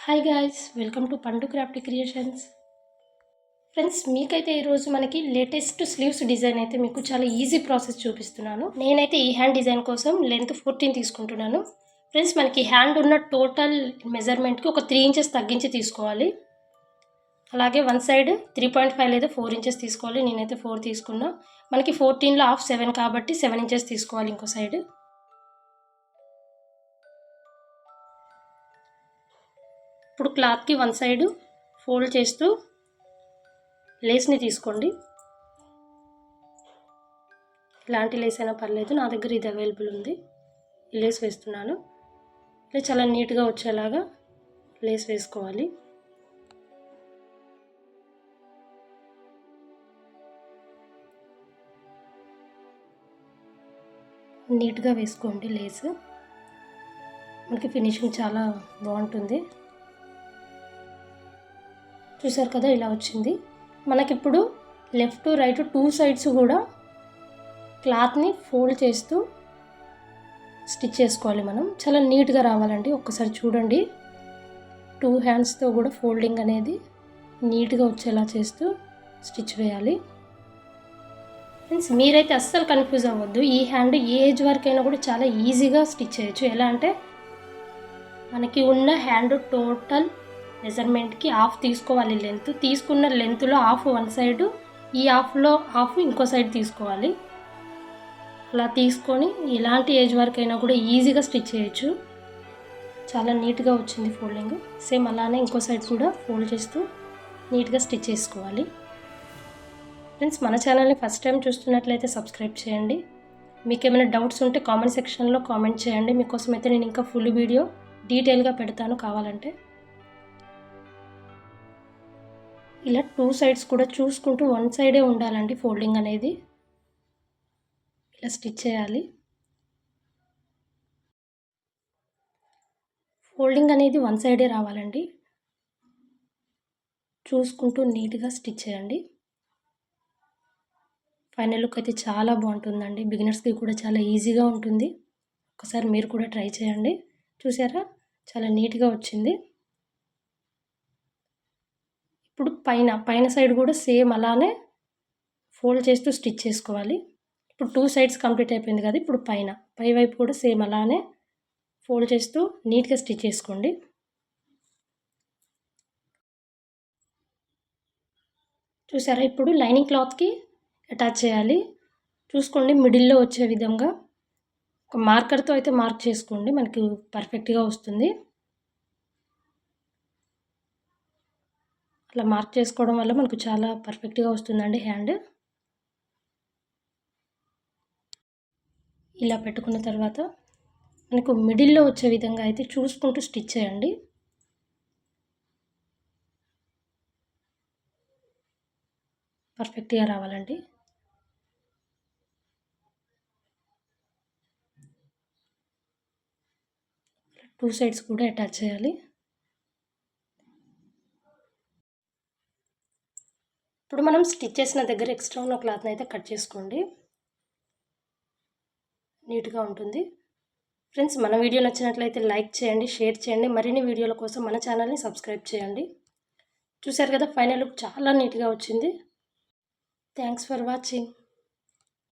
Hi guys, welcome to పండు craft creations. Friends, మీకైతే ఈరోజు మనకి లేటెస్ట్ స్లీవ్స్ డిజైన్ అయితే మీకు చాలా ఈజీ ప్రాసెస్ చూపిస్తున్నాను. నేనైతే ఈ హ్యాండ్ డిజైన్ కోసం లెంత్ 14 తీసుకుంటున్నాను. ఫ్రెండ్స్, మనకి హ్యాండ్ ఉన్న టోటల్ మెజర్మెంట్కి ఒక 3 ఇంచెస్ తగ్గించి తీసుకోవాలి. అలాగే వన్ సైడ్ 3.5 లేదా 4 ఇంచెస్ తీసుకోవాలి. నేనైతే 4 తీసుకున్నా. మనకి 14లో హాఫ్ 7 కాబట్టి 7 ఇంచెస్ తీసుకోవాలి ఇంకో సైడ్. ఇప్పుడు క్లాత్కి వన్ సైడ్ ఫోల్డ్ చేస్తూ లేస్ని తీసుకోండి. ఇలాంటి లేస్ అయినా పర్లేదు, నా దగ్గర ఇది అవైలబుల్ ఉంది. ఈ లేస్ వేస్తున్నాను. ఇలా చాలా నీట్గా వచ్చేలాగా లేస్ వేసుకోవాలి. నీట్గా వేసుకోండి లేస్, మనకి ఫినిషింగ్ చాలా బాగుంటుంది. చూసారు కదా, ఇలా వచ్చింది. మనకిప్పుడు లెఫ్ట్ రైట్ 2 సైడ్స్ కూడా క్లాత్ని ఫోల్డ్ చేస్తూ స్టిచ్ చేసుకోవాలి. మనం చాలా నీట్గా రావాలండి. ఒక్కసారి చూడండి, 2 హ్యాండ్స్తో కూడా ఫోల్డింగ్ అనేది నీట్గా వచ్చేలా చేస్తూ స్టిచ్ వేయాలి. ఫ్రెండ్స్, మీరైతే అస్సలు కన్ఫ్యూజ్ అవ్వద్దు. ఈ హ్యాండ్ ఏ ఏజ్ వరకైనా కూడా చాలా ఈజీగా స్టిచ్ చేయొచ్చు. ఎలా అంటే మనకి ఉన్న హ్యాండ్ టోటల్ మెజర్మెంట్కి హాఫ్ తీసుకోవాలి. లెంత్ తీసుకున్న లెంత్లో హాఫ్ వన్ సైడ్, ఈ హాఫ్లో హాఫ్ ఇంకో సైడ్ తీసుకోవాలి. అలా తీసుకొని ఎలాంటి ఏజ్ వరకైనా కూడా ఈజీగా స్టిచ్ చేయొచ్చు. చాలా నీట్గా వచ్చింది ఫోల్డింగ్. సేమ్ అలానే ఇంకో సైడ్ కూడా ఫోల్డ్ చేస్తూ నీట్గా స్టిచ్ చేసుకోవాలి. ఫ్రెండ్స్, మన ఛానల్ని ఫస్ట్ టైం చూస్తున్నట్లయితే సబ్స్క్రైబ్ చేయండి. మీకు ఏమైనా డౌట్స్ ఉంటే కామెంట్ సెక్షన్లో కామెంట్ చేయండి. మీకోసం అయితే నేను ఇంకా ఫుల్ వీడియో డీటెయిల్గా పెడతాను కావాలంటే. ఇలా 2 సైడ్స్ కూడా చూసుకుంటూ వన్ సైడే ఉండాలండి ఫోల్డింగ్ అనేది. ఇలా స్టిచ్ చేయాలి. ఫోల్డింగ్ అనేది వన్ సైడే రావాలండి. చూసుకుంటూ నీట్గా స్టిచ్ చేయండి. ఫైనల్ లుక్ అయితే చాలా బాగుంటుందండి. బిగినర్స్కి కూడా చాలా ఈజీగా ఉంటుంది. ఒకసారి మీరు కూడా ట్రై చేయండి. చూసారా, చాలా నీట్గా వచ్చింది. ఇప్పుడు పైన సైడ్ కూడా సేమ్ అలానే ఫోల్డ్ చేస్తూ స్టిచ్ చేసుకోవాలి. ఇప్పుడు 2 సైడ్స్ కంప్లీట్ అయిపోయింది కదా. ఇప్పుడు పై వైపు కూడా సేమ్ అలానే ఫోల్డ్ చేస్తూ నీట్గా స్టిచ్ చేసుకోండి. చూసారా, ఇప్పుడు లైనింగ్ క్లాత్కి అటాచ్ చేయాలి. చూసుకోండి, మిడిల్లో వచ్చే విధంగా ఒక మార్కర్తో అయితే మార్క్ చేసుకోండి, మనకి పర్ఫెక్ట్గా వస్తుంది. అలా మార్క్ చేసుకోవడం వల్ల మనకు చాలా పర్ఫెక్ట్గా వస్తుందండి హ్యాండ్. ఇలా పెట్టుకున్న తర్వాత మనకు మిడిల్లో వచ్చే విధంగా అయితే చూసుకుంటూ స్టిచ్ చేయండి. పర్ఫెక్ట్గా రావాలండి. టూ సైడ్స్ కూడా అటాచ్ చేయాలి. ఇప్పుడు మనం స్టిచ్ చేసిన దగ్గర ఎక్స్ట్రా ఉన్న క్లాత్ని అయితే కట్ చేసుకోండి, నీట్గా ఉంటుంది. ఫ్రెండ్స్, మన వీడియో నచ్చినట్లయితే లైక్ చేయండి, షేర్ చేయండి. మరిన్ని వీడియోల కోసం మన ఛానల్ని సబ్స్క్రైబ్ చేయండి. చూసారు కదా, ఫైనల్ లుక్ చాలా నీట్గా వచ్చింది. Thanks for watching.